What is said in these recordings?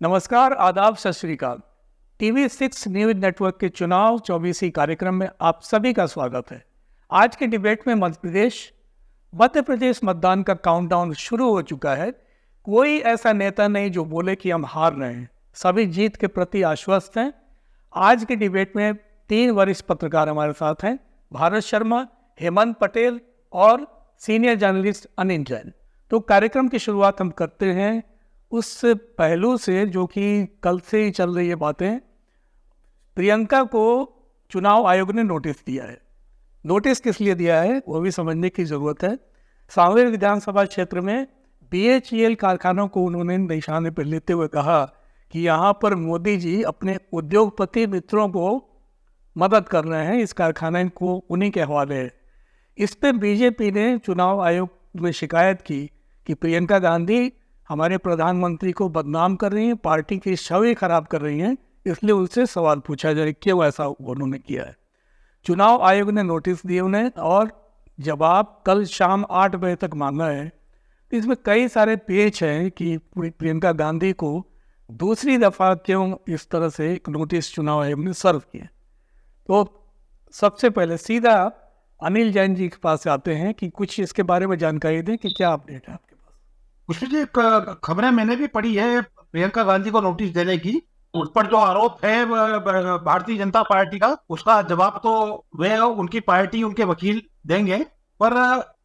नमस्कार, आदाब, सत श्री अकाल। टीवी 6 न्यूज नेटवर्क के चुनाव 24 कार्यक्रम में आप सभी का स्वागत है। आज के डिबेट में मध्य प्रदेश मतदान का काउंटडाउन शुरू हो चुका है। कोई ऐसा नेता नहीं जो बोले कि हम हार रहे हैं, सभी जीत के प्रति आश्वस्त हैं। आज के डिबेट में 3 वरिष्ठ पत्रकार हमारे साथ हैं, भारत शर्मा, हेमंत पटेल और सीनियर जर्नलिस्ट अनिल जैन। तो कार्यक्रम की शुरुआत हम करते हैं उस पहलू से जो कि कल से ही चल रही है बातें। प्रियंका को चुनाव आयोग ने नोटिस दिया है। नोटिस किस लिए दिया है वो भी समझने की ज़रूरत है। सांवेर विधानसभा क्षेत्र में BHEL कारखानों को उन्होंने निशाने पर लेते हुए कहा कि यहाँ पर मोदी जी अपने उद्योगपति मित्रों को मदद कर रहे हैं, इस कारखाने को उन्हीं के हवाले है। इस पर बीजेपी ने चुनाव आयोग में शिकायत की कि प्रियंका गांधी हमारे प्रधानमंत्री को बदनाम कर रही हैं, पार्टी की छवि खराब कर रही हैं, इसलिए उनसे सवाल पूछा जाए क्यों ऐसा उन्होंने किया है। चुनाव आयोग ने नोटिस दिए उन्हें और जवाब कल शाम 8 बजे तक मांगा है। तो इसमें कई सारे पेच हैं कि प्रियंका गांधी को दूसरी दफ़ा क्यों इस तरह से एक नोटिस चुनाव आयोग ने सर्व किए। तो सबसे पहले सीधा अनिल जैन जी के पास आते हैं कि कुछ इसके बारे में जानकारी दें कि क्या अपडेट है आपके पास। उसमें जी खबरें मैंने भी पढ़ी है प्रियंका गांधी को नोटिस देने की। उस पर जो आरोप है भारतीय जनता पार्टी का, उसका जवाब तो वे उनकी पार्टी, उनके वकील देंगे। पर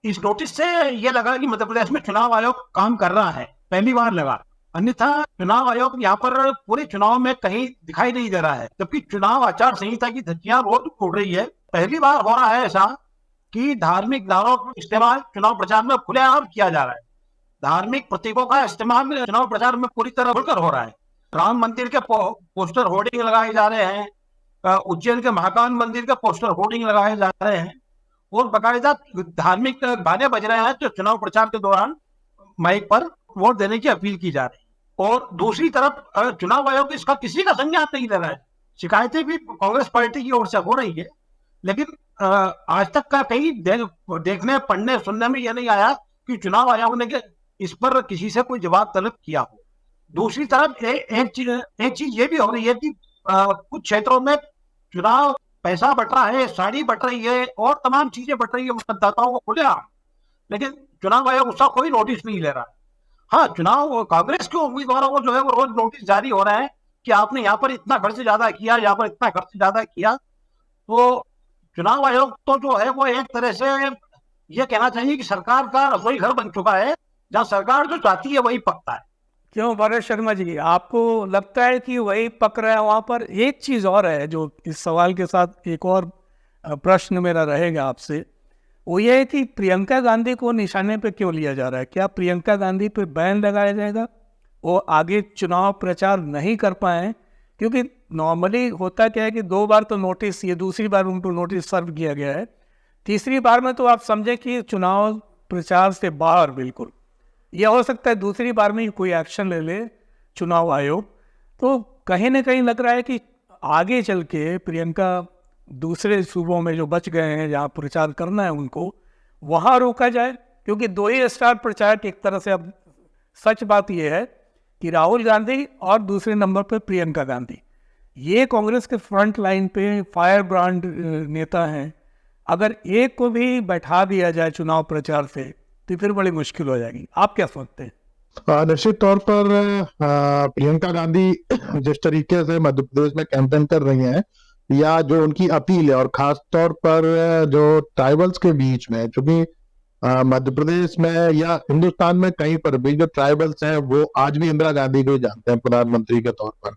इस नोटिस से ये लगा कि मध्य प्रदेश में चुनाव आयोग काम कर रहा है, पहली बार लगा। अन्यथा चुनाव आयोग यहाँ पर पूरे चुनाव में कहीं दिखाई नहीं दे रहा है, जबकि चुनाव आचार संहिता की धज्जियां रोज उड़ रही है। पहली बार हो रहा है ऐसा कि धार्मिक नारों का इस्तेमाल चुनाव प्रचार में खुलेआम किया जा रहा है। धार्मिक प्रतीकों का इस्तेमाल चुनाव प्रचार में पूरी तरह खुलकर हो रहा है। राम मंदिर के पोस्टर होर्डिंग लगाए जा रहे हैं, उज्जैन के महाकाल मंदिर के पोस्टर होर्डिंग लगाए जा रहे हैं और बाकायदा धार्मिक गाने बज रहे हैं जो चुनाव प्रचार के दौरान माइक पर वोट देने की अपील की जा रही है। और दूसरी तरफ चुनाव आयोग इसका किसी का संज्ञान नहीं ले रहा है। शिकायतें भी कांग्रेस पार्टी की ओर से हो रही है, लेकिन आज तक का कहीं देखने, पढ़ने, सुनने में यह नहीं आया कि चुनाव आयोग ने इस पर किसी से कोई जवाब तलब किया हो। दूसरी तरफ एक चीज ये भी हो रही है कि कुछ क्षेत्रों में चुनाव पैसा बट रहा है, साड़ी बट रही है और तमाम चीजें बट रही है मतदाताओं को खुलेआम, लेकिन चुनाव आयोग उसका कोई नोटिस नहीं ले रहा है। हाँ, चुनाव कांग्रेस के उम्मीदवारों को जो है वो रोज नोटिस जारी हो रहा है कि आपने यहाँ पर इतना खर्च ज्यादा किया, यहाँ पर इतना खर्च ज्यादा किया। तो चुनाव आयोग तो जो है वो एक तरह से ये कहना चाहिए कि सरकार का रसोई घर बन चुका है, जहाँ सरकार जो चाहती है वही पकता है। क्यों भारत शर्मा जी, आपको लगता है कि वही पक रहा है वहाँ पर? एक चीज़ और है जो इस सवाल के साथ एक और प्रश्न मेरा रहेगा आपसे, वो ये है कि प्रियंका गांधी को निशाने पे क्यों लिया जा रहा है? क्या प्रियंका गांधी पे बैन लगाया जाएगा, वो आगे चुनाव प्रचार नहीं कर पाए? क्योंकि नॉर्मली होता क्या है कि 2 बार तो नोटिस, ये दूसरी बार उनको नोटिस सर्व किया गया है, तीसरी बार में तो आप समझे कि चुनाव प्रचार से बाहर बिल्कुल। यह हो सकता है दूसरी बार में कोई एक्शन ले ले चुनाव आयोग। तो कहीं ना कहीं लग रहा है कि आगे चल के प्रियंका दूसरे सूबों में जो बच गए हैं जहाँ प्रचार करना है उनको, वहाँ रोका जाए। क्योंकि 2 ही स्टार प्रचारक एक तरह से, अब सच बात यह है कि राहुल गांधी और दूसरे नंबर पर प्रियंका गांधी, ये कांग्रेस के फ्रंट लाइन पे फायर ब्रांड नेता हैं। अगर एक को भी बैठा दिया जाए चुनाव प्रचार से तो फिर बड़ी मुश्किल हो जाएगी। आप क्या सोचते हैं? निश्चित तौर पर प्रियंका गांधी जिस तरीके से मध्य प्रदेश में कैंपेन कर रही हैं, या जो उनकी अपील है, और खास तौर पर जो ट्राइबल्स के बीच में, क्योंकि मध्य प्रदेश में या हिंदुस्तान में कहीं पर भी जो ट्राइबल्स हैं वो आज भी इंदिरा गांधी को जानते हैं प्रधानमंत्री के तौर पर,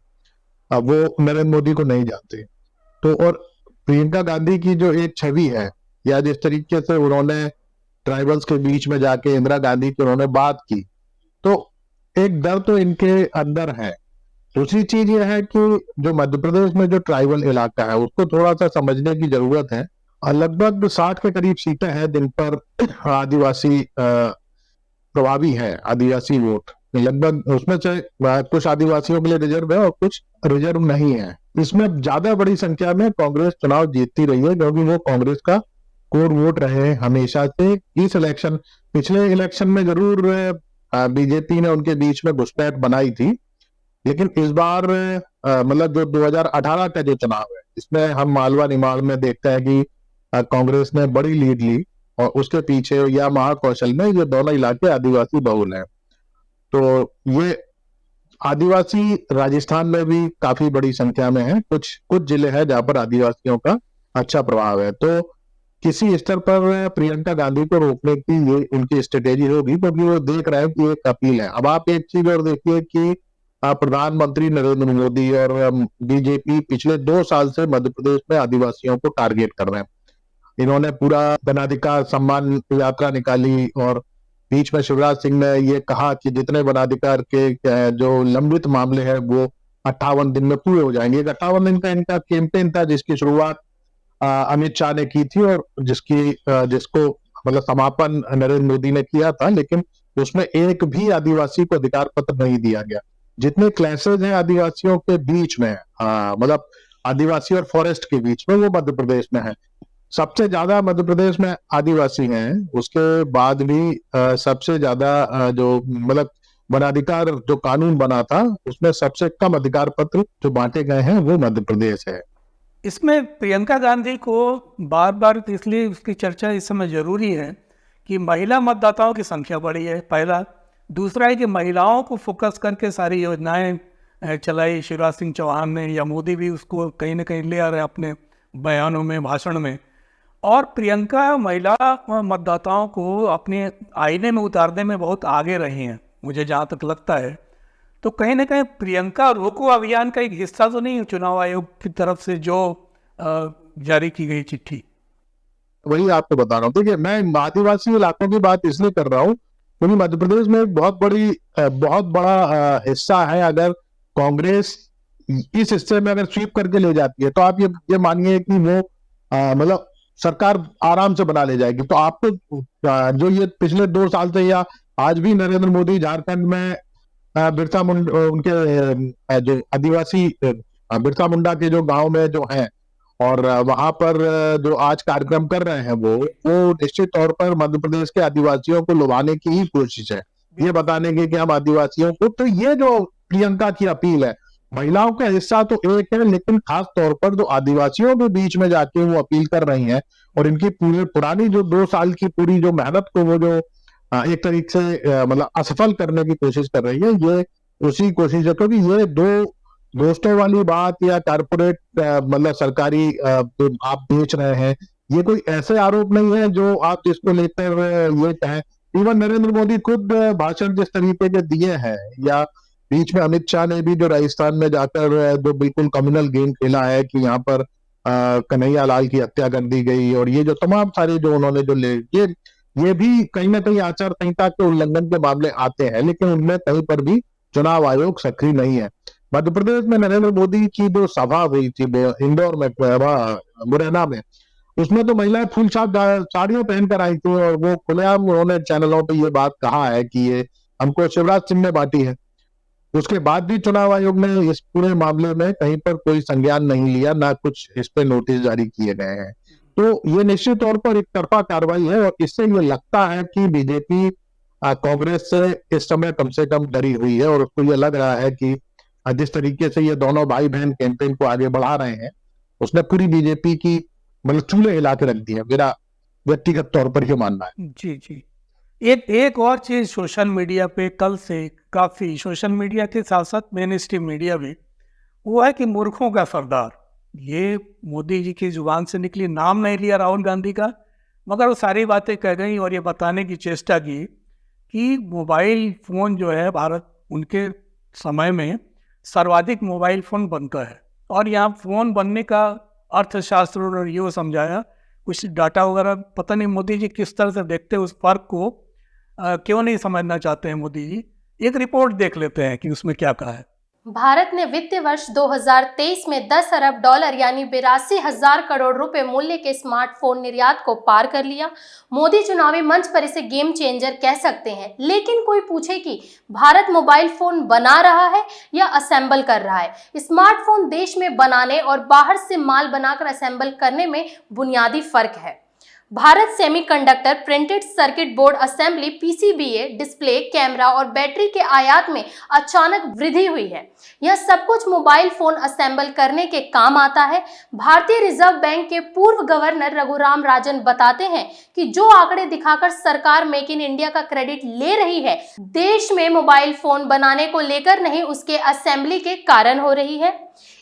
वो नरेंद्र मोदी को नहीं जानते। तो और प्रियंका गांधी की जो एक छवि है, या जिस तरीके से उन्होंने ट्राइबल्स के बीच में जाके इंदिरा गांधी की उन्होंने बात की, तो एक डर तो इनके अंदर है। दूसरी चीज यह है कि जो मध्य प्रदेश में जो ट्राइबल इलाका है उसको थोड़ा सा समझने की जरूरत है। लगभग 60 के करीब सीटें हैं जिन पर आदिवासी प्रभावी है, आदिवासी वोट लगभग, उसमें से कुछ आदिवासियों के लिए रिजर्व है और कुछ रिजर्व नहीं है। इसमें ज्यादा बड़ी संख्या में कांग्रेस चुनाव जीतती रही है, क्योंकि वो कांग्रेस का कोर वोट रहे हमेशा से। इस इलेक्शन, पिछले इलेक्शन में जरूर बीजेपी ने उनके बीच में घुसपैठ बनाई थी, लेकिन इस बार मतलब जो 2018 का जो चुनाव है, इसमें हम मालवा निमाड़ में देखते हैं कि कांग्रेस ने बड़ी लीड ली, और उसके पीछे या महाकौशल में ये दोनों इलाके आदिवासी बहुल हैं। तो ये आदिवासी राजस्थान में भी काफी बड़ी संख्या में है। कुछ कुछ जिले हैं जहां पर आदिवासियों का अच्छा प्रभाव है। तो किसी स्तर पर प्रियंका गांधी को रोकने की ये उनकी स्ट्रेटेजी होगी, क्योंकि वो देख रहे हैं कि एक अपील है। अब आप एक चीज और देखिए कि प्रधानमंत्री नरेंद्र मोदी और बीजेपी पिछले 2 साल से मध्य प्रदेश में आदिवासियों को टारगेट कर रहे हैं। इन्होंने पूरा वनाधिकार सम्मान यात्रा निकाली, और बीच में शिवराज सिंह ने ये कहा कि जितने वनाधिकार के जो लंबित मामले हैं वो 58 दिन में पूरे हो जाएंगे। 58 दिन का इनका कैंपेन था, जिसकी शुरुआत अमित शाह ने की थी, और जिसको मतलब समापन नरेंद्र मोदी ने किया था। लेकिन उसमें एक भी आदिवासी को अधिकार पत्र नहीं दिया गया। जितने क्लैशेज हैं आदिवासियों के बीच में, मतलब आदिवासी और फॉरेस्ट के बीच में, वो मध्य प्रदेश में है। सबसे ज्यादा मध्य प्रदेश में आदिवासी हैं, उसके बाद भी सबसे ज्यादा जो मतलब वनाधिकार जो कानून बना था, उसमें सबसे कम अधिकार पत्र जो बांटे गए हैं वो मध्य प्रदेश है। इसमें प्रियंका गांधी को बार बार इसलिए उसकी चर्चा इस समय जरूरी है कि महिला मतदाताओं की संख्या बढ़ी है, पहला। दूसरा है कि महिलाओं को फोकस करके सारी योजनाएं चलाई शिवराज सिंह चौहान ने, या मोदी भी उसको कहीं ना कहीं ले आ रहे हैं अपने बयानों में, भाषण में। और प्रियंका महिला मतदाताओं को अपने आईने में उतारने में बहुत आगे रही हैं, मुझे जहाँ तक लगता है। तो कहीं ना कहीं प्रियंका रोको अभियान का एक हिस्सा तो नहीं है चुनाव आयोग की तरफ से जो जारी की गई चिट्ठी? वही आपको बता रहा हूँ। देखिए, मैं आदिवासी इलाकों की बात इसलिए कर रहा हूँ क्योंकि मध्य प्रदेश में एक बहुत बड़ा हिस्सा है। अगर कांग्रेस इस हिस्से में अगर स्वीप करके ले जाती है, तो आप ये मानिए कि वो मतलब सरकार आराम से बना ले जाएगी। तो आपको जो ये पिछले 2 साल से या आज भी नरेंद्र मोदी झारखंड में बिरसा मुंडा उनके जो आदिवासी बिरसा मुंडा के जो गांव में जो हैं, और वहां पर जो आज कार्यक्रम कर रहे हैं, वो निश्चित तौर पर मध्य प्रदेश के आदिवासियों को लुभाने की ही कोशिश है, ये बताने की कि हम आदिवासियों को। तो ये जो प्रियंका की अपील है, महिलाओं का हिस्सा तो एक है, लेकिन खास तौर पर जो आदिवासियों के बीच में जाके वो अपील कर रही हैं, और इनकी पुरानी जो 2 साल की पूरी जो मेहनत को वो जो एक तरीके से मतलब असफल करने की कोशिश कर रही है, ये उसी कोशिश है। क्योंकि ये दो दोस्तों वाली बात या कारपोरेट मतलब सरकारी जो आप बेच रहे हैं, ये कोई ऐसे आरोप नहीं है जो आप जिसको लेकर ये कहें। इवन नरेंद्र मोदी खुद भाषण जिस तरीके के दिए हैं, या बीच में अमित शाह ने भी जो राजस्थान में जाकर जो बिल्कुल कम्युनल गेम खेला है कि यहाँ पर कन्हैया लाल की हत्या कर दी गई, और ये जो तमाम सारे जो उन्होंने जो ये भी कहीं ना कहीं आचार संहिता के उल्लंघन के मामले आते हैं, लेकिन उनमें कहीं पर भी चुनाव आयोग सक्रिय नहीं है। मध्य प्रदेश में नरेंद्र मोदी की जो सभा हुई थी इंदौर में, मुरैना में, उसमें तो महिलाएं फुल छाप साड़ियां पहनकर आई थी, और वो खुलेआम उन्होंने चैनलों पे ये बात कहा है कि ये हमको शिवराज सिंह ने बांटी है। उसके बाद भी चुनाव आयोग ने इस पूरे मामले में कहीं पर कोई संज्ञान नहीं लिया, ना कुछ इस पे नोटिस जारी किए गए हैं। तो ये निश्चित तौर पर एक तरफा कार्रवाई है, और इससे ये लगता है कि बीजेपी कांग्रेस से इस समय कम से कम डरी हुई है, और उसको ये लग रहा है कि जिस तरीके से ये दोनों भाई बहन कैंपेन को आगे बढ़ा रहे हैं, उसने पूरी बीजेपी की मतलब चूल्हे हिला के रख दी है, मेरा व्यक्तिगत तौर पर ये मानना है। जी जी। एक और चीज़ सोशल मीडिया पे कल से काफ़ी, सोशल मीडिया के साथ साथ मेन स्ट्रीम मीडिया भी, वो है कि मूर्खों का सरदार। ये मोदी जी की जुबान से निकली, नाम नहीं लिया राहुल गांधी का, मगर वो सारी बातें कह गई और ये बताने की चेष्टा की कि मोबाइल फ़ोन जो है भारत, उनके समय में सर्वाधिक मोबाइल फ़ोन बनता है। और यहाँ फ़ोन बनने का अर्थशास्त्र और ये समझाया, कुछ डाटा वगैरह, पता नहीं मोदी जी किस तरह से देखते हैं उस फर्क को, क्यों नहीं समझना चाहते हैं मोदी जी। एक रिपोर्ट देख लेते हैं कि उसमें क्या कहा है। भारत ने वित्तीय वर्ष 2023 में 10 अरब डॉलर यानी 82,000 करोड़ रुपए मूल्य के स्मार्टफोन निर्यात को पार कर लिया। मोदी चुनावी मंच पर इसे गेम चेंजर कह सकते हैं, लेकिन कोई पूछे कि भारत मोबाइल फोन बना रहा है या असेंबल कर रहा है? स्मार्टफोन देश में बनाने और बाहर से माल बनाकर असेंबल करने में बुनियादी फर्क है। Bharat semiconductor printed circuit board assembly PCBA display camera और बैटरी के आयात में अचानक वृद्धि हुई है। यह सब कुछ मोबाइल फोन असेंबल करने के काम आता है। भारतीय रिजर्व बैंक के पूर्व गवर्नर रघुराम राजन बताते हैं कि जो आंकड़े दिखाकर सरकार मेक इन इंडिया का क्रेडिट ले रही है, देश में मोबाइल फोन बनाने को लेकर नहीं, उसके असेंबली के कारण हो रही है।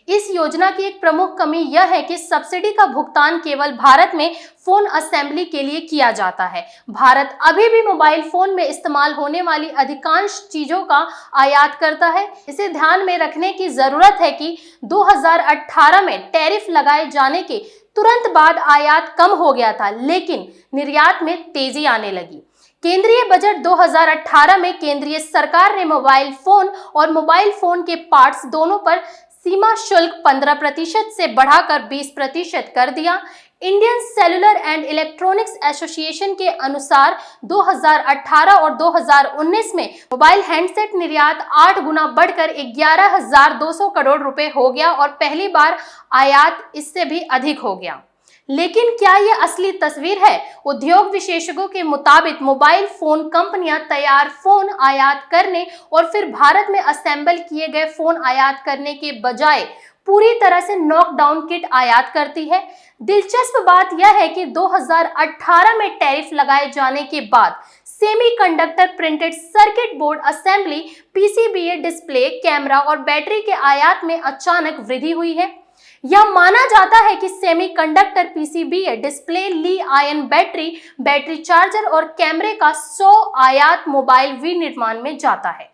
इस योजना की एक प्रमुख कमी यह है कि सब्सिडी का भुगतान केवल भारत में फोन असेंबली के लिए किया जाता है। भारत अभी भी मोबाइल फोन में इस्तेमाल होने वाली अधिकांश चीजों का आयात करता है। इसे ध्यान में रखने की जरूरत है कि 2018 में टैरिफ लगाए जाने के तुरंत बाद आयात कम हो गया था, लेकिन निर्यात में तेजी आने लगी। केंद्रीय बजट 2018 में केंद्रीय सरकार ने मोबाइल फोन और मोबाइल फोन के पार्ट्स दोनों पर सीमा शुल्क 15% से बढ़ाकर 20% कर दिया। Indian cellular and electronics association के अनुसार 2018 और 2019 में मोबाइल हैंडसेट निर्यात 8 गुना बढ़कर 11,200 करोड़ रुपए हो गया और पहली बार आयात इससे भी अधिक हो गया। लेकिन क्या यह असली तस्वीर है? उद्योग विशेषज्ञों के मुताबिक मोबाइल फोन कंपनियां तैयार फोन आयात करने और फिर भारत में असेंबल किए गए फोन आयात करने के बजाय पूरी तरह से नॉकडाउन किट आयात करती है। दिलचस्प बात यह है कि 2018 में टैरिफ लगाए जाने के बाद semiconductor printed circuit board assembly, PCBA display, camera और बैटरी के आयात में अचानक वृद्धि हुई है। यह माना जाता है कि सेमीकंडक्टर पीसीबीए डिस्प्ले, ली आयन बैटरी, बैटरी चार्जर और कैमरे का 100 आयात मोबाइल विनिर्माण में जाता है।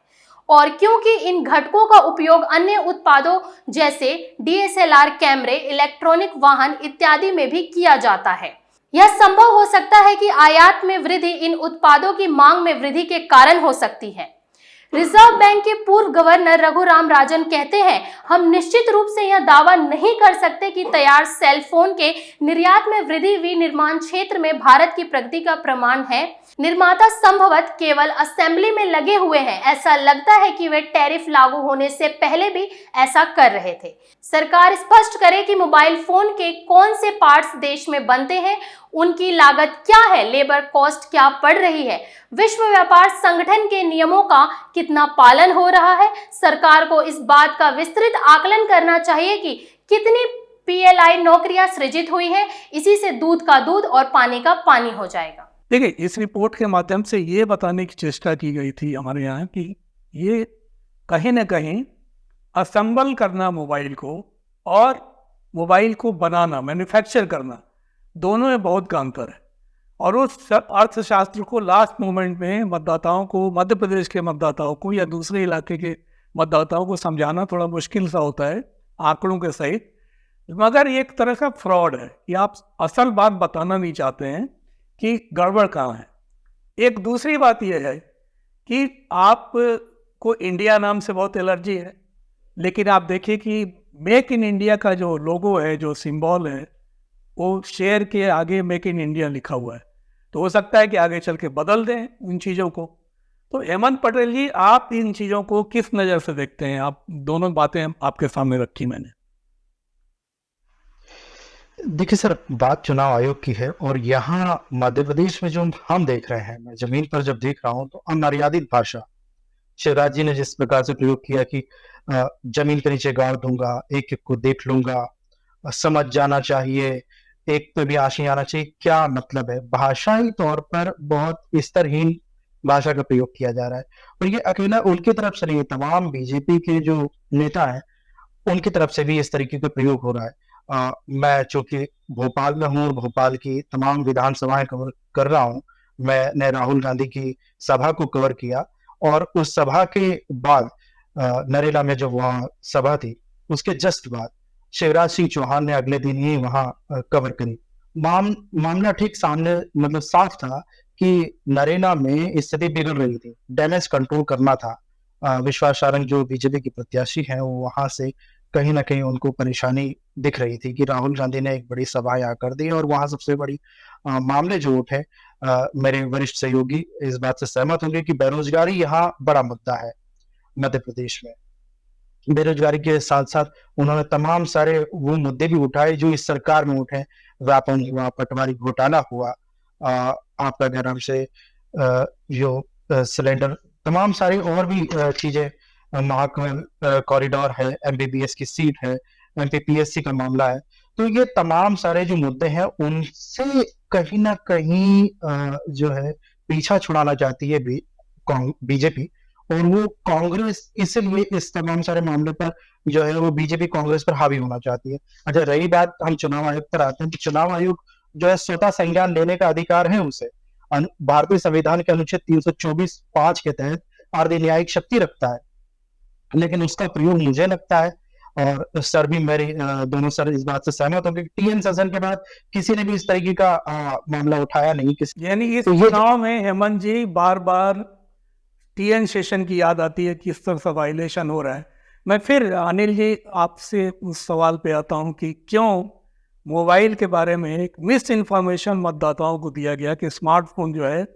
और क्योंकि इन घटकों का उपयोग अन्य उत्पादों जैसे डीएसएलआर कैमरे, इलेक्ट्रॉनिक वाहन इत्यादि में भी किया जाता है, यह संभव हो सकता है कि आयात में वृद्धि इन उत्पादों की मांग में वृद्धि के कारण हो सकती है। रिजर्व बैंक के पूर्व गवर्नर रघुराम राजन कहते हैं, हम निश्चित रूप से यह दावा नहीं कर सकते कि तैयार सेल फोन के निर्यात में वृद्धि विनिर्माण क्षेत्र में भारत की प्रगति का प्रमाण है। निर्माता संभवतः केवल असेंबली में लगे हुए हैं। ऐसा लगता है कि वे टैरिफ लागू होने से पहले भी ऐसा कर रहे थे। सरकार स्पष्ट करे कि मोबाइल फोन के कौन से पार्ट्स देश में बनते हैं, उनकी लागत क्या है, लेबर कॉस्ट क्या पड़ रही है, विश्व व्यापार संगठन के नियमों का कितना पालन हो रहा है। सरकार को इस बात का विस्तृत आकलन करना चाहिए कि कितनी पीएलआई नौकरियां सृजित हुई है। इसी से दूध का दूध और पानी का पानी हो जाएगा। देखिए, इस रिपोर्ट के माध्यम से ये बताने की चेष्टा की गई थी हमारे यहाँ कि ये कहीं ना कहीं असेंबल करना मोबाइल को और मोबाइल को बनाना, मैन्युफैक्चर करना, दोनों में बहुत का अंतर है। और उस अर्थशास्त्र को लास्ट मोमेंट में मतदाताओं को, मध्य प्रदेश के मतदाताओं को या दूसरे इलाके के मतदाताओं को समझाना थोड़ा मुश्किल सा होता है आंकड़ों के सहित। मगर ये एक तरह का फ्रॉड है कि आप असल बात बताना नहीं चाहते हैं कि गड़बड़ कहाँ है। एक दूसरी बात यह है कि आप को इंडिया नाम से बहुत एलर्जी है, लेकिन आप देखिए कि मेक इन इंडिया का जो लोगो है, जो सिंबल है, वो शेयर के आगे मेक इन इंडिया लिखा हुआ है। तो हो सकता है कि आगे चल के बदल दें उन चीज़ों को। तो हेमंत पटेल जी, आप इन चीज़ों को किस नज़र से देखते हैं? आप दोनों बातें आपके सामने रखी मैंने। देखिए सर, बात चुनाव आयोग की है और यहाँ मध्य प्रदेश में जो हम देख रहे हैं, मैं जमीन पर जब देख रहा हूँ तो अमर्यादित भाषा शिवराज जी ने जिस प्रकार से प्रयोग किया कि जमीन के नीचे गाड़ दूंगा, एक एक को देख लूंगा, समझ जाना चाहिए, एक पे भी आंसू आना चाहिए। क्या मतलब है? भाषाई तौर पर बहुत स्तरहीन भाषा का प्रयोग किया जा रहा है। और ये अकेला उनकी तरफ से नहीं, तमाम बीजेपी के जो नेता हैं उनकी तरफ से भी इस तरीके का प्रयोग हो रहा है। मैं चूंकि भोपाल में हूँ और भोपाल की तमाम विधानसभाएं कवर कर रहा हूँ, मैंने राहुल गांधी की सभा को कवर किया और उस सभा के बाद नरेला में जो वहाँ सभा थी उसके जस्ट बाद शिवराज सिंह चौहान ने अगले दिन ही वहाँ कवर करी। मामला ठीक सामने, मतलब साफ था कि नरेला में स्थिति बिगड़ रही थी, डैमेज कंट्रोल करना था। विश्वास सारंग जो बीजेपी की प्रत्याशी हैं, वो वहां से कहीं ना कहीं उनको परेशानी दिख रही थी कि राहुल गांधी ने एक बड़ी सभा यहाँ कर दी। और वहां सबसे बड़ी मामले जो उठे, मेरे वरिष्ठ सहयोगी इस बात से सहमत होंगे कि बेरोजगारी यहाँ बड़ा मुद्दा है मध्य प्रदेश में। बेरोजगारी के साथ साथ उन्होंने तमाम सारे वो मुद्दे भी उठाए जो इस सरकार में उठे। व्यापम हुआ, पटवारी घोटाला हुआ, आपका क्या नाम से जो सिलेंडर, तमाम सारी और भी चीजें, महाकाल कॉरिडोर है, एमबीबीएस की सीट है, एमपीपीएससी का मामला है, तो ये तमाम सारे जो मुद्दे हैं उनसे कहीं ना कहीं जो है पीछा छुड़ाना चाहती है बीजेपी, और वो कांग्रेस इसलिए इस तमाम सारे मामले पर जो है वो बीजेपी कांग्रेस पर हावी होना चाहती है। अच्छा, रही बात हम चुनाव आयोग पर आते हैं, तो चुनाव आयोग जो है स्वतः संज्ञान लेने का अधिकार है उसे, भारतीय संविधान के अनुच्छेद 324(5) के तहत अर्धन्यायिक शक्ति रखता है, लेकिन उसका प्रयोग मुझे लगता है, और सर भी मेरी दोनों सर इस बात से सहमत होंगे, टीएन सेशन के बाद किसी ने भी इस तरीके का मामला उठाया नहीं। यानी इस तो चुनाव में हेमंत जी बार बार टीएन सेशन की याद आती है, किस तरह से वायलेशन हो रहा है। मैं फिर अनिल जी आपसे उस सवाल पे आता हूँ कि क्यों मोबाइल के बारे में एक मिस इन्फॉर्मेशन मतदाताओं को दिया गया कि स्मार्टफोन जो है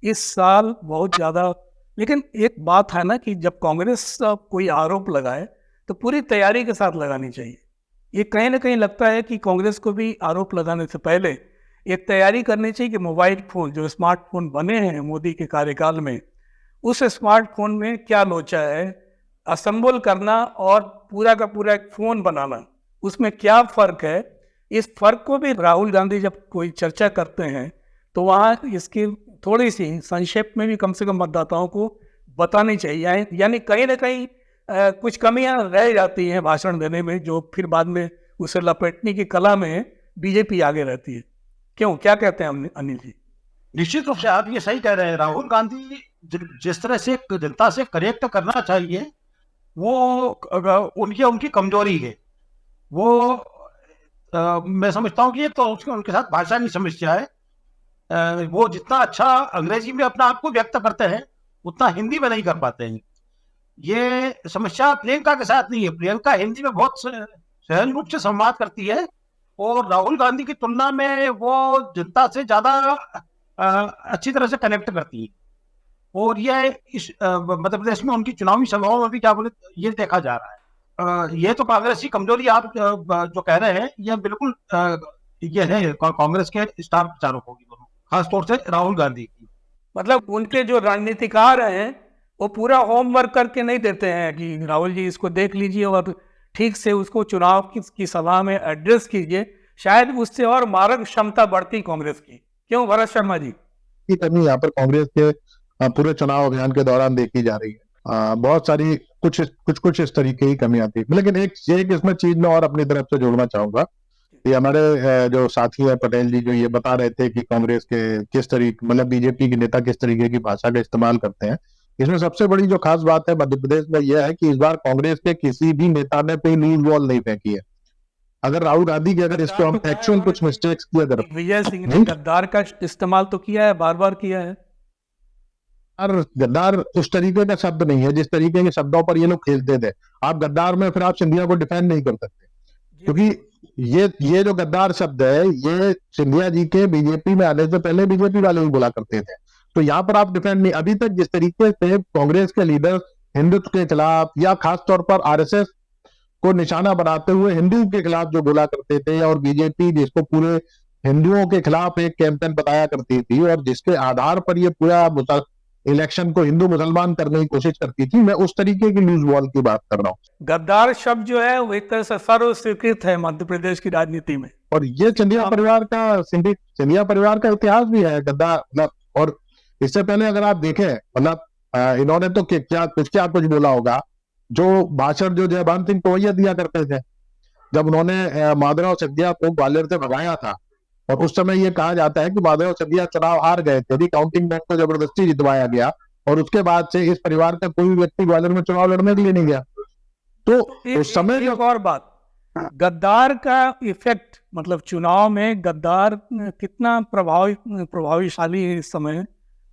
इस साल बहुत ज़्यादा, लेकिन एक बात है ना कि जब कांग्रेस कोई आरोप लगाए तो पूरी तैयारी के साथ लगानी चाहिए। ये कहीं ना कहीं लगता है कि कांग्रेस को भी आरोप लगाने से पहले एक तैयारी करनी चाहिए कि मोबाइल फ़ोन जो स्मार्टफोन बने हैं मोदी के कार्यकाल में, उस स्मार्टफोन में क्या लोचा है, असेंबल करना और पूरा का पूरा एक फ़ोन बनाना, उसमें क्या फ़र्क है। इस फ़र्क को भी राहुल गांधी जब कोई चर्चा करते हैं तो वहाँ इसकी थोड़ी सी संक्षेप में भी कम से कम मतदाताओं को बतानी चाहिए। यानी कहीं ना कहीं कुछ कमियां रह जाती हैं भाषण देने में, जो फिर बाद में उसे लपेटने की कला में बीजेपी आगे रहती है। क्यों, क्या कहते हैं अनिल जी? निश्चित रूप से आप ये सही कह रहे हैं। राहुल गांधी जिस तरह से जनता से कनेक्ट करना चाहिए वो उनकी कमजोरी है। वो मैं समझता हूँ कि तो उनके साथ भाषा की समस्या है। वो जितना अच्छा अंग्रेजी में अपना आप को व्यक्त करते हैं उतना हिंदी में नहीं कर पाते हैं। ये समस्या प्रियंका के साथ नहीं है। प्रियंका हिंदी में बहुत सहज रूप से संवाद करती है और राहुल गांधी की तुलना में वो जनता से ज्यादा अच्छी तरह से कनेक्ट करती है। और ये इस मध्य प्रदेश में उनकी चुनावी सभाओं में भी क्या बोले ये देखा जा रहा है। ये तो कांग्रेस की कमजोरी आप जो कह रहे हैं ये बिल्कुल ये है कांग्रेस के स्टार प्रचारकों की, खासतौर से राहुल गांधी की। मतलब उनके जो रणनीतिकार हैं वो पूरा होमवर्क करके नहीं देते हैं कि राहुल जी इसको देख लीजिए और ठीक से उसको चुनाव की सभा में एड्रेस कीजिए। शायद उससे और मारक क्षमता बढ़ती कांग्रेस की। क्यों भरत शर्मा जी? की कमी यहाँ पर कांग्रेस के पूरे चुनाव अभियान के दौरान देखी जा रही है। बहुत सारी कुछ इस तरीके की कमी आती है। लेकिन एक इसमें चीज मैं और अपनी तरफ से जोड़ना चाहूंगा। ये हमारे जो साथी है पटेल जी जो ये बता रहे थे कि कांग्रेस के किस तरीके मतलब बीजेपी के नेता किस तरीके की भाषा का इस्तेमाल करते हैं। इसमें सबसे बड़ी जो खास बात है मध्य प्रदेश में यह है कि इस बार कांग्रेस के किसी भी नेता ने कोई न्यूज वॉल नहीं फेंकी है। अगर राहुल गांधी की अगर इस पर हम एक्चुअल कुछ मिस्टेक्स किया अगर विजय सिंह ने गद्दार का इस्तेमाल तो किया है, बार बार किया है। और गद्दार उस तरीके का शब्द नहीं है जिस तरीके के शब्दों पर ये लोग खेलते थे। आप गद्दार में फिर आप सिंधिया को डिफेंड नहीं कर सकते, क्योंकि ये जो गद्दार शब्द है ये सिंधिया जी के बीजेपी में आने से पहले बीजेपी वाले भी बोला करते थे। तो यहाँ पर आप डिफेंड नहीं। अभी तक जिस तरीके से कांग्रेस के लीडर हिंदुत्व के खिलाफ या खासतौर पर आरएसएस को निशाना बनाते हुए हिंदू के खिलाफ जो बोला करते थे, और बीजेपी जिसको पूरे हिंदुओं के खिलाफ एक कैंपेन बताया करती थी और जिसके आधार पर ये पूरा इलेक्शन को हिंदू मुसलमान करने की कोशिश करती थी, मैं उस तरीके की न्यूज वॉल की बात कर रहा हूँ। गद्दार शब्द जो है वो एक तरह से सर्व स्वीकृत है मध्य प्रदेश की राजनीति में, और ये सिंधिया परिवार का इतिहास भी है गद्दार मतलब। और इससे पहले अगर आप देखें मतलब इन्होंने तो क्या कुछ बोला होगा। जो भाषण जो जयभान सिंह पवैया दिया करते थे जब उन्होंने माधवराव सिंधिया को ग्वालियर से भगाया था, और उस समय ये कहा जाता है कि माधवराव सिंधिया चुनाव हार गए थे, काउंटिंग बैंक को जबरदस्ती जितवाया गया, और उसके बाद से इस परिवार का कोई भी व्यक्ति ग्वालियर में चुनाव लड़ने के लिए नहीं गया। तो उस समय एक और बात, गद्दार का इफेक्ट मतलब चुनाव में गद्दार कितना प्रभावशाली है इस समय,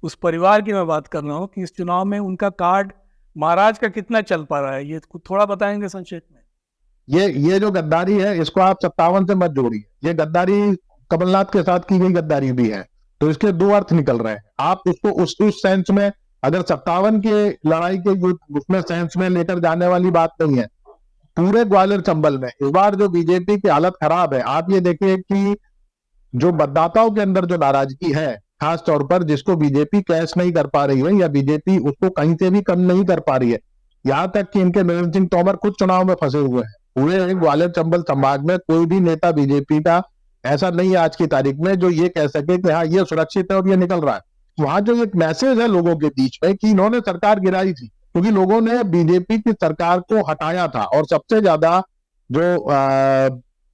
उस परिवार की मैं बात कर रहा हूँ कि इस चुनाव में उनका कार्ड महाराज का कितना चल पा रहा है, ये थोड़ा बताएंगे संक्षेप में? ये जो गद्दारी है इसको आप 57 से मत जोड़िए। ये गद्दारी कमलनाथ के साथ की गई गद्दारी भी है, तो इसके दो अर्थ निकल रहे हैं। आप इसको उस सेंस में अगर 57 के लड़ाई के उसमें सेंस में लेकर जाने वाली बात नहीं है। पूरे ग्वालियर चंबल में इस बार जो बीजेपी की हालत खराब है, आप ये देखिए कि जो मतदाताओं के अंदर जो नाराजगी है खास तौर पर जिसको बीजेपी कैश नहीं कर पा रही है या बीजेपी उसको कहीं से भी कम नहीं कर पा रही है। यहाँ तक कि इनके नरेंद्र सिंह तोमर खुद चुनाव में फंसे हुए हैं। पूरे ग्वालियर चंबल संभाग में कोई भी नेता बीजेपी का ऐसा नहीं है आज की तारीख में जो ये कह सके कि हाँ ये सुरक्षित है और ये निकल रहा है। वहां जो एक मैसेज है लोगों के बीच में कि इन्होंने सरकार गिराई थी, क्योंकि लोगों ने बीजेपी की सरकार को हटाया था और सबसे ज्यादा जो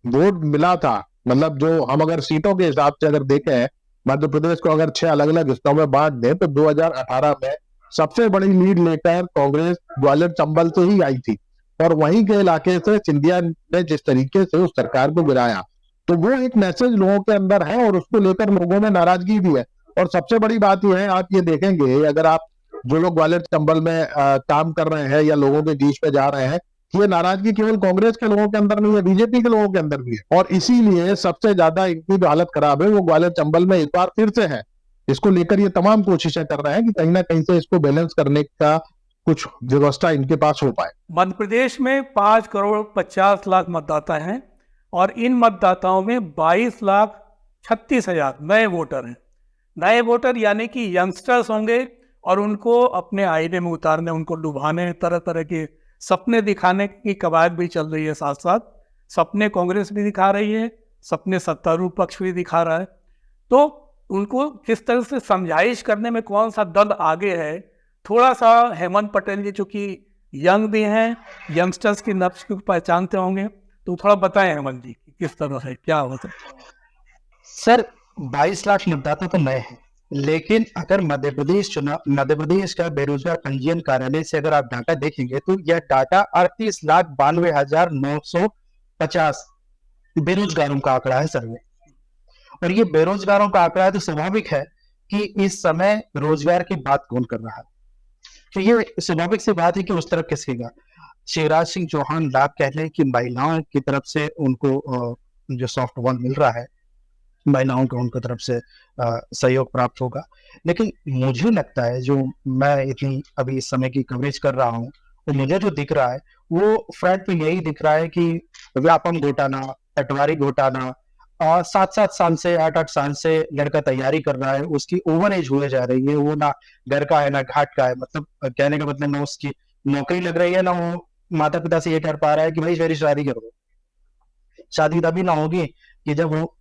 वोट मिला था, मतलब जो हम अगर सीटों के हिसाब से अगर देखें, मध्य प्रदेश को अगर 6 अलग अलग हिस्सों में बांट दें तो 2018 में सबसे बड़ी लीड लेकर कांग्रेस ग्वालियर चंबल से ही आई थी और वहीं के इलाके से सिंधिया ने जिस तरीके से उस सरकार को गिराया, तो वो एक मैसेज लोगों के अंदर है और उसको लेकर लोगों में नाराजगी भी है। और सबसे बड़ी बात यह है, आप ये देखेंगे अगर आप जो लोग ग्वालियर चंबल में काम कर रहे हैं या लोगों के बीच में जा रहे हैं, ये नाराजगी केवल कांग्रेस के लोगों के अंदर नहीं है, बीजेपी के लोगों के अंदर भी है। और इसीलिए सबसे ज्यादा इनकी जो हालत खराब है वो ग्वालियर चंबल में इस बार फिर से है। इसको लेकर ये तमाम कोशिशें कर रहे हैं कि कहीं ना कहीं से इसको बैलेंस करने का कुछ व्यवस्था इनके पास हो पाए। मध्य प्रदेश में 5,50,00,000 मतदाता हैं और इन मतदाताओं में 22,36,000 नए वोटर हैं। नए वोटर यानी कि यंगस्टर्स होंगे और उनको अपने आईने में उतारने, उनको लुभाने, तरह तरह के सपने दिखाने की कवायद भी चल रही है। साथ साथ सपने कांग्रेस भी दिखा रही है, सपने सत्तारूढ़ पक्ष भी दिखा रहा है। तो उनको किस तरह से समझाइश करने में कौन सा दल आगे है, थोड़ा सा हेमंत पटेल जी चूंकि यंग भी हैं, यंगस्टर्स की नब्ज को पहचानते होंगे, तो थोड़ा बताएं हेमंत जी किस तरह है, क्या हो सकता है। सर 22 लाख मतदाता तो नए हैं, लेकिन अगर मध्य प्रदेश का बेरोजगार पंजीयन कार्यालय से अगर आप डाटा देखेंगे तो यह डाटा 38,92,950 बेरोजगारों का आंकड़ा है सर में। और ये बेरोजगारों का आंकड़ा है तो स्वाभाविक है कि इस समय रोजगार की बात कौन कर रहा है। तो ये स्वाभाविक सी बात है कि उस तरफ किसकेगा। शिवराज सिंह चौहान लाभ कह लें कि महिलाओं की तरफ से उनको जो सॉफ्ट बॉल मिल रहा है, महिलाओं को उनकी तरफ से सहयोग प्राप्त होगा। लेकिन मुझे लगता है, जो मैं इतनी अभी इस समय की कवरेज कर रहा हूँ, तो मुझे जो दिख रहा है वो फ्रंट पे यही दिख रहा है कि व्यापम घोटाला, पटवारी घोटाला, 7-7 साल से 8-8 साल से लड़का तैयारी कर रहा है, उसकी ओवर एज हुए जा रही है, वो ना घर का है ना घाट का है। मतलब कहने का मतलब ना उसकी नौकरी लग रही है, ना वो माता पिता से ये कर पा रहा है कि भाई मेरी शादी कर दो। शादी तभी ना होगी कि जब वो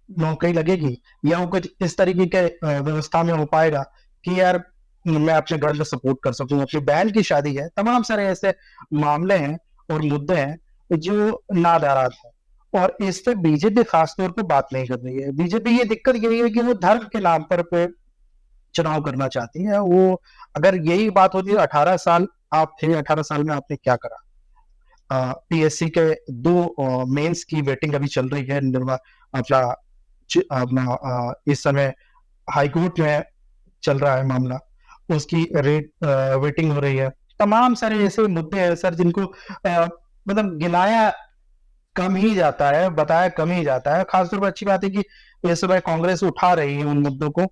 नौकरी लगेगी या वो कुछ इस तरीके के व्यवस्था में हो पाएगा कि यार मैं अपने घर में सपोर्ट कर सकूं। अपनी बहन की शादी है, तमाम सारे ऐसे मामले हैं और मुद्दे हैं जो नादाराज है, और इस पे बीजेपी खासतौर पर बात नहीं कर रही है। बीजेपी ये दिक्कत यही है कि वो धर्म के नाम पर चुनाव करना चाहती है। वो अगर यही बात होती है, 18 साल आप थे, 18 साल में आपने क्या करा। पीएससी के 2 मेंस की वेटिंग अभी चल रही है, अपना इस समय हाईकोर्ट में चल रहा है मामला, उसकी वेटिंग हो रही है। तमाम सारे ऐसे मुद्दे हैं सर जिनको मतलब गिनाया कम ही जाता है, बताया कम ही जाता है। खासतौर पर अच्छी बात है कि इस समय कांग्रेस उठा रही है उन मुद्दों को,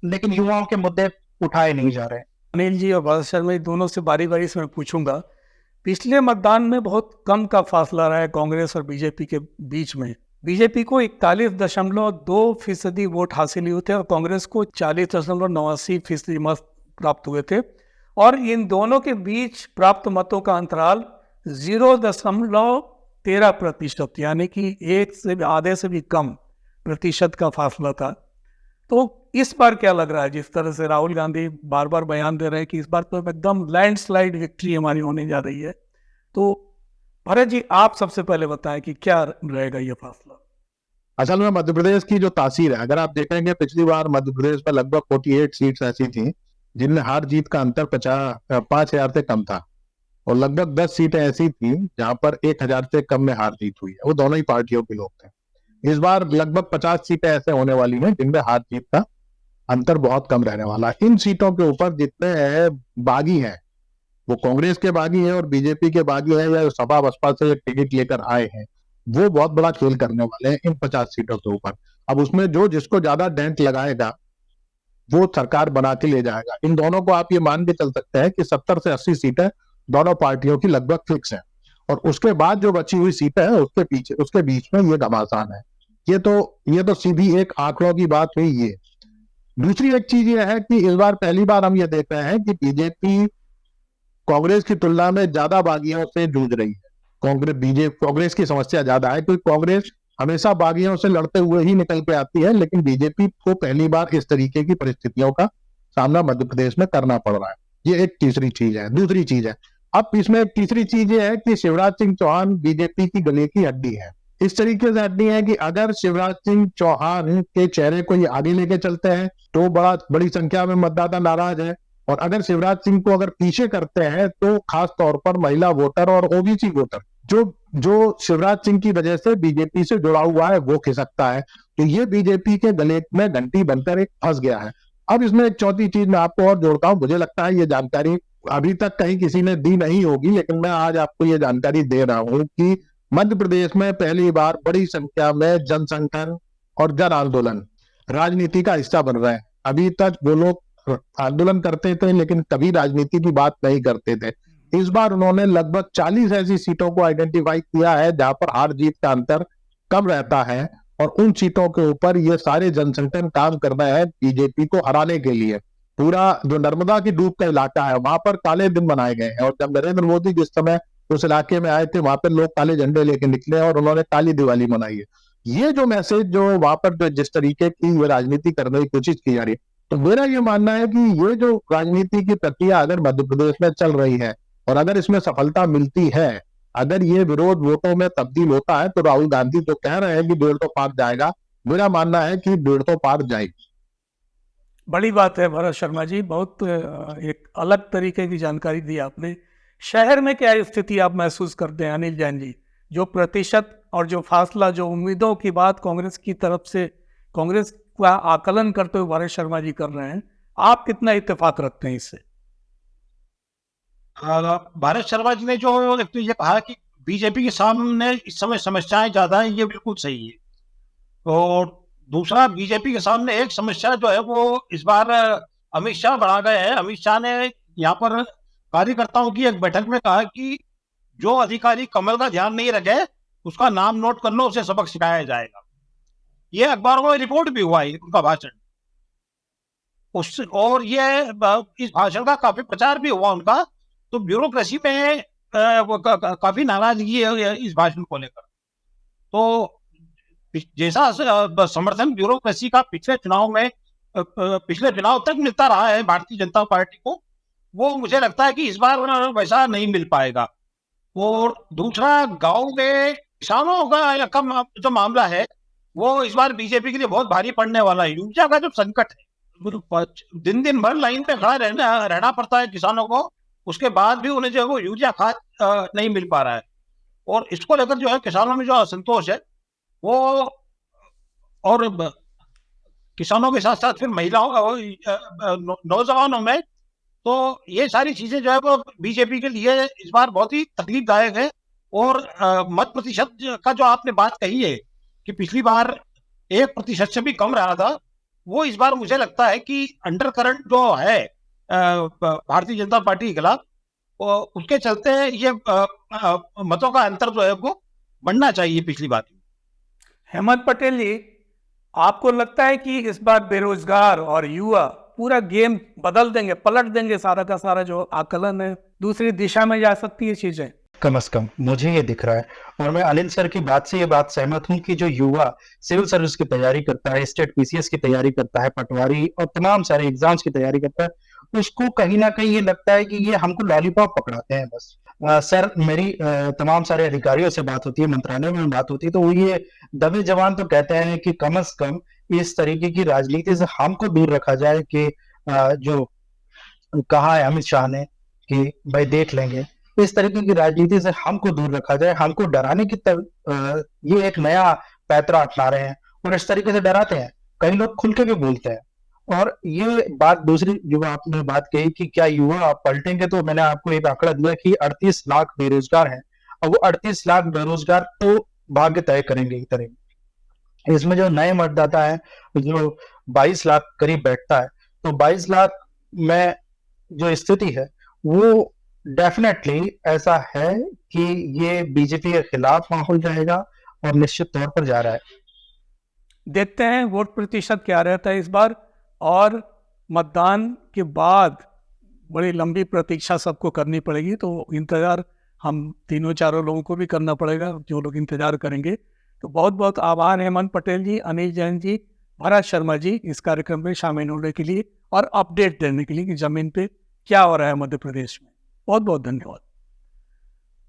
लेकिन युवाओं के मुद्दे उठाए नहीं जा रहे। अनिल जी और भरत शर्मा दोनों से बारी बारी से मैं पूछूंगा, पिछले मतदान में बहुत कम का फासला रहा है कांग्रेस और बीजेपी के बीच में। बीजेपी को 41.2% वोट हासिल हुए थे और कांग्रेस को 40.89% मत प्राप्त हुए थे, और इन दोनों के बीच प्राप्त मतों का अंतराल 0.13%, यानी कि आधे से भी कम प्रतिशत का फासला था। तो इस बार क्या लग रहा है, जिस तरह से राहुल गांधी बार बार बयान दे रहे हैं कि इस बार तो एकदम लैंडस्लाइड विक्ट्री हमारी होने जा रही है, तो भरत जी आप सबसे पहले बताएं कि क्या रहेगा ये फासला। असल में मध्य प्रदेश की जो तासीर है, अगर आप देखेंगे पिछली बार मध्य प्रदेश में लगभग 48 सीट्स ऐसी थी जिनमें हार जीत का अंतर 5,000 से कम था, और लगभग 10 सीटें ऐसी थी जहां पर 1,000 से कम में हार जीत हुई है, वो दोनों ही पार्टियों के लोग थे। इस बार लगभग 50 सीटें ऐसे होने वाली हैं जिनमें हार जीत का अंतर बहुत कम रहने वाला है। इन सीटों के ऊपर जितने बागी हैं, वो कांग्रेस के बागी हैं और बीजेपी के बागी हैं, या सपा बसपा से टिकट लेकर आए हैं, वो बहुत बड़ा खेल करने वाले हैं इन 50 सीटों के ऊपर। अब उसमें जो जिसको ज्यादा डेंट लगाएगा वो सरकार बना के ले जाएगा। इन दोनों को आप ये मान के चल सकते हैं कि 70 से 80 सीटें दोनों पार्टियों की लगभग फिक्स है, और उसके बाद जो बची हुई सीटें हैं उसके बीच में ये घमासान है। ये तो सीधी एक आंकड़ों की बात हुई। ये दूसरी एक चीज ये है कि इस बार पहली बार हम ये देख रहे हैं कि बीजेपी कांग्रेस की तुलना में ज्यादा बागियों से जूझ रही है। कांग्रेस की समस्या ज्यादा है, क्योंकि कांग्रेस हमेशा बागियों से लड़ते हुए ही निकल के आती है, लेकिन बीजेपी को पहली बार इस तरीके की परिस्थितियों का सामना मध्य प्रदेश में करना पड़ रहा है। ये एक तीसरी चीज है। दूसरी चीज है, अब इसमें तीसरी चीज ये है कि शिवराज सिंह चौहान बीजेपी की गले की हड्डी है। इस तरीके से हड्डी है कि अगर शिवराज सिंह चौहान के चेहरे को ये आगे लेके चलते हैं तो बड़ी संख्या में मतदाता नाराज है, और अगर शिवराज सिंह को अगर पीछे करते हैं तो खास तौर पर महिला वोटर और ओबीसी वोटर जो शिवराज सिंह की वजह से बीजेपी से जुड़ा हुआ है वो खिसकता है। तो ये बीजेपी के गले में घंटी बनकर एक फंस गया है। अब इसमें एक चौथी चीज मैं आपको और जोड़ता हूं। मुझे लगता है ये जानकारी अभी तक कहीं किसी ने दी नहीं होगी, लेकिन मैं आज आपको ये जानकारी दे रहा हूं कि मध्य प्रदेश में पहली बार बड़ी संख्या में जनसंगठन और जन आंदोलन राजनीति का हिस्सा बन रहे हैं। अभी तक वो लोग आंदोलन करते थे लेकिन कभी राजनीति की बात नहीं करते थे। इस बार उन्होंने लगभग 40 ऐसी सीटों को आइडेंटिफाई किया है जहां पर हार जीत का अंतर कम रहता है, और उन सीटों के ऊपर ये सारे जनसंगठन काम कर रहे हैं बीजेपी को हराने के लिए। पूरा जो नर्मदा की डूब का इलाका है वहां पर काले दिन मनाए गए हैं, और जब नरेंद्र मोदी जिस समय उस इलाके में आए थे वहां पर लोग काले झंडे लेके निकले और उन्होंने काली दिवाली मनाई है। ये जो मैसेज जो वहां पर जो जिस तरीके की राजनीति करने की कोशिश की जा रही है, तो मेरा ये मानना है कि ये जो राजनीति की प्रक्रिया अगर मध्य प्रदेश में चल रही है और अगर इसमें सफलता मिलती है, अगर ये विरोध वोटों में तब्दील होता है, तो राहुल गांधी जो कह रहे हैं कि 1.5 तो पार जाएगा, मेरा मानना है कि 1.5 तो पार जाएगी। बड़ी बात है भरत शर्मा जी, बहुत एक अलग तरीके की जानकारी दी आपने। शहर में क्या स्थिति आप महसूस करते हैं अनिल जैन जी? जो प्रतिशत और जो फासला, जो उम्मीदों की बात कांग्रेस की तरफ से, कांग्रेस का आकलन करते हुए भरत शर्मा जी कर रहे हैं, आप कितना इत्तेफाक रखते हैं इससे? भारत शर्मा जी ने जो एक तो ये कहा कि बीजेपी के सामने इस समय समस्याएं ज्यादा हैं, ये बिल्कुल सही है। और दूसरा, बीजेपी के सामने एक समस्या जो है वो इस बार अमित शाह बढ़ा गए हैं। अमित शाह ने यहाँ पर कार्यकर्ताओं की एक बैठक में कहा कि जो अधिकारी कमल का ध्यान नहीं रखे उसका नाम नोट कर लो, उसे सबक सिखाया जाएगा। ये अखबारों में रिपोर्ट भी हुआ है उनका भाषण। और ये इस भाषण का काफी प्रचार भी हुआ उनका, तो ब्यूरोक्रेसी में काफी नाराजगी है इस भाषण को लेकर। तो जैसा समर्थन ब्यूरोक्रेसी का पिछले चुनाव तक मिलता रहा है भारतीय जनता पार्टी को, वो मुझे लगता है कि इस बार वैसा नहीं मिल पाएगा। और दूसरा, गांव में किसानों का जो मामला है वो इस बार बीजेपी के लिए बहुत भारी पड़ने वाला है। यूरिया का जो संकट है, दिन दिन भर लाइन पे खड़ा रहना पड़ता है किसानों को, उसके बाद भी उन्हें जो है वो यूरिया खाद नहीं मिल पा रहा है। और इसको लेकर जो है किसानों में जो असंतोष है वो, और किसानों के साथ साथ फिर महिलाओं, नौजवानों में, तो ये सारी चीजें जो है वो बीजेपी के लिए इस बार बहुत ही तकलीफदायक है। और मत प्रतिशत का जो आपने बात कही है कि पिछली बार 1% से भी कम रहा था, वो इस बार मुझे लगता है कि अंडर करंट जो है भारतीय जनता पार्टी के खिलाफ, उसके चलते ये मतों का अंतर जो है वो बढ़ना चाहिए पिछली बार। हेमंत पटेल जी, आपको लगता है कि इस बार बेरोजगार और युवा पूरा गेम बदल देंगे, पलट देंगे, सारा का सारा जो आकलन है दूसरी दिशा में जा सकती है चीजें? कम से कम मुझे ये दिख रहा है, और मैं अनिल सर की बात से ये बात सहमत हूँ कि जो युवा सिविल सर्विस की तैयारी करता है, स्टेट पीसीएस की तैयारी करता है, पटवारी और तमाम सारे एग्जाम्स की तैयारी करता है, उसको कहीं ना कहीं ये लगता है कि ये हमको लॉलीपॉप पकड़ाते हैं बस। सर, मेरी तमाम सारे अधिकारियों से बात होती है, मंत्रालय में बात होती है, तो वो ये दबे जवान तो कहते हैं कि कम से कम इस तरीके की राजनीति से हमको दूर रखा जाए, कि जो कहा है अमित शाह ने कि भाई देख लेंगे, इस तरीके की राजनीति से हमको दूर रखा जाए। हमको डराने की ये एक नया पैतरा अपना रहे हैं और इस तरीके से डराते हैं। कई लोग खुल के भी बोलते हैं। और ये बात दूसरी जो आपने बात कही कि क्या युवा पलटेंगे, तो मैंने आपको एक आंकड़ा दिया कि 38 लाख बेरोजगार हैं। अब वो 38 लाख बेरोजगार तो भाग्य तय करेंगे ही करेंगे। इसमें जो नए मतदाता है जो 22 लाख करीब बैठता है, तो 22 लाख में जो स्थिति है वो डेफिनेटली ऐसा है कि ये बीजेपी के खिलाफ माहौल जाएगा और निश्चित तौर पर जा रहा है। देखते हैं वोट प्रतिशत क्या रहता है इस बार। और मतदान के बाद बड़ी लंबी प्रतीक्षा सबको करनी पड़ेगी, तो इंतज़ार हम तीनों चारों लोगों को भी करना पड़ेगा, जो लोग इंतज़ार करेंगे। तो बहुत बहुत आभार हेमंत पटेल जी, अनिल जैन जी, भरत शर्मा जी इस कार्यक्रम में शामिल होने के लिए और अपडेट देने के लिए कि ज़मीन पे क्या हो रहा है मध्य प्रदेश में। बहुत बहुत धन्यवाद।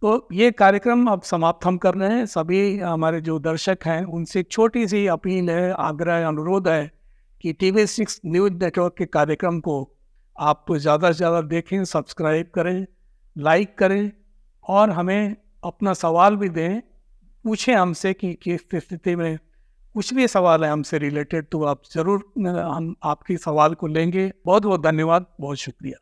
तो ये कार्यक्रम अब समाप्त हम कर रहे हैं। सभी हमारे जो दर्शक हैं उनसे एक छोटी सी अपील है, आग्रह, अनुरोध है कि TV6 न्यूज़ नेटवर्क के कार्यक्रम को आप ज़्यादा से ज़्यादा देखें, सब्सक्राइब करें, लाइक करें और हमें अपना सवाल भी दें, पूछें हमसे कि किस स्थिति में कुछ भी सवाल है हमसे रिलेटेड, तो आप ज़रूर हम आपके सवाल को लेंगे। बहुत बहुत धन्यवाद, बहुत शुक्रिया।